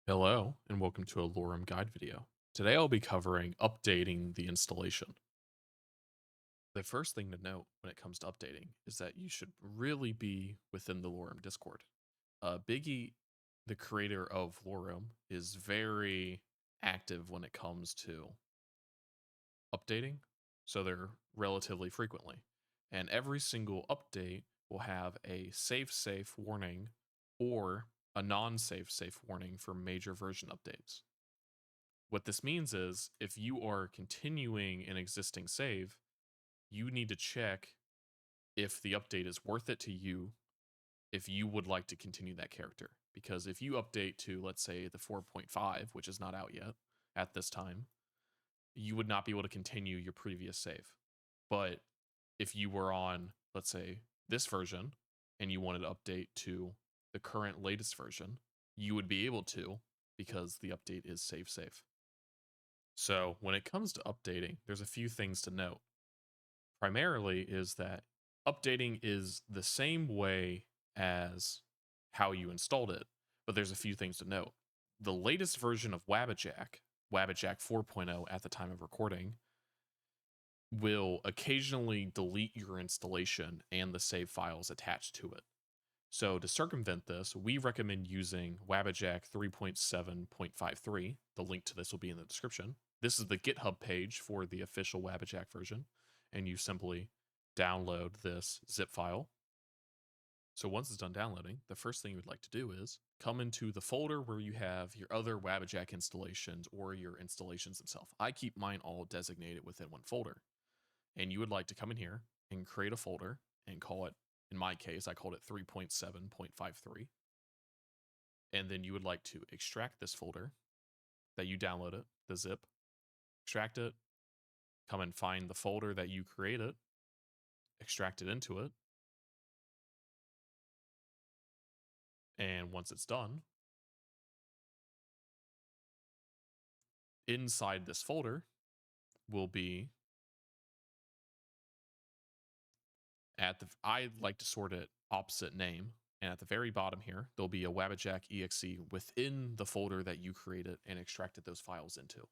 Hello, and welcome to a Lorerim guide video. Today I'll be covering updating the installation. The first thing to note when it comes to updating is that you should really be within the Lorerim Discord. Biggie, the creator of Lorerim, is very active when it comes to updating, so they're relatively frequently. And every single update will have a safe warning or a non-safe warning for major version updates. What this means is if you are continuing an existing save, you need to check if the update is worth it to you, if you would like to continue that character. Because if you update to, let's say, the 4.5, which is not out yet at this time, you would not be able to continue your previous save. But if you were on, let's say, this version and you wanted to update to the current latest version, you would be able to because the update is safe. So when it comes to updating, there's a few things to note. Primarily is that updating is the same way as how you installed it, but there's a few things to note. The latest version of Wabba 4.0 at the time of recording, will occasionally delete your installation and the save files attached to it. So to circumvent this, we recommend using Wabba 3.7.53. The link to this will be in the description. This is the GitHub page for the official Wabba version, and you simply download this zip file. So once it's done downloading, the first thing you would like to do is come into the folder where you have your other Wabba installations or your installations themselves. I keep mine all designated within one folder. And you would like to come in here and create a folder and call it, in my case, I called it 3.7.53. And then you would like to extract this folder that you downloaded, the zip, extract it, come and find the folder that you created, extract it into it. And once it's done, inside this folder will be I like to sort it opposite name. And at the very bottom here, there'll be a Wabba exe within the folder that you created and extracted those files into.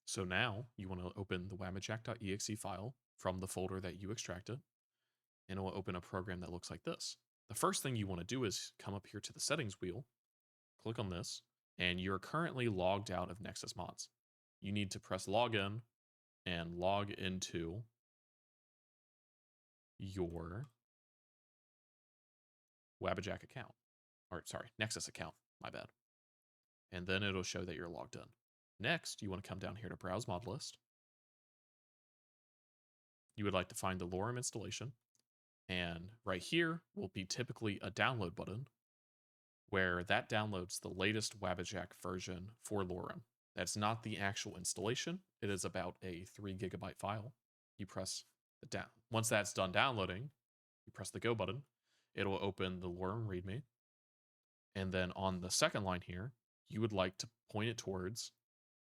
So now you want to open the wabbajack.exe file from the folder that you extracted, and it will open a program that looks like this. The first thing you want to do is come up here to the settings wheel, click on this, and you're currently logged out of Nexus Mods. You need to press login and log into your Wabba account. Or sorry, Nexus account, my bad. And then it'll show that you're logged in. Next, you want to come down here to Browse Mod List. You would like to find the Lorerim installation. And right here will be typically a download button where that downloads the latest Wabba version for Lorerim. That's not the actual installation. It is about a 3 GB file. You press the down. Once that's done downloading, you press the go button. It will open the Lorerim README. And then on the second line here, you would like to point it towards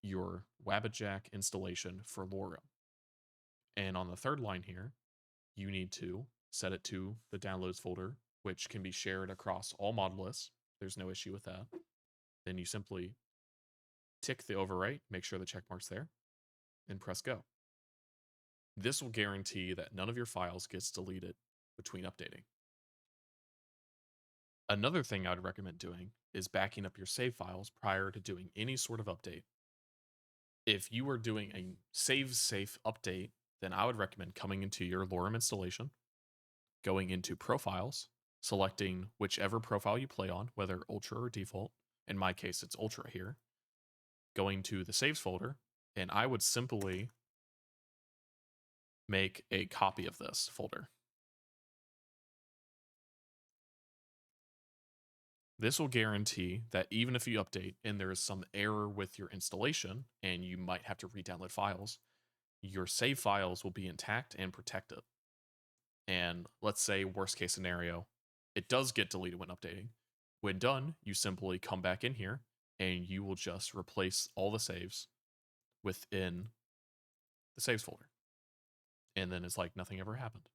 your Wabba installation for Lorerim. And on the third line here, you need to set it to the downloads folder, which can be shared across all mod lists. There's no issue with that. Then you simply tick the overwrite, make sure the check mark's there, and press go. This will guarantee that none of your files gets deleted between updating. Another thing I would recommend doing is backing up your save files prior to doing any sort of update. If you are doing a save safe update, then I would recommend coming into your Lorerim installation, going into profiles, selecting whichever profile you play on, whether Ultra or Default. In my case, it's Ultra here. Going to the saves folder, and I would simply make a copy of this folder. This will guarantee that even if you update and there is some error with your installation and you might have to re-download files, your save files will be intact and protected. And let's say worst case scenario, it does get deleted when updating. When done, you simply come back in here and you will just replace all the saves within the saves folder. And then it's like nothing ever happened.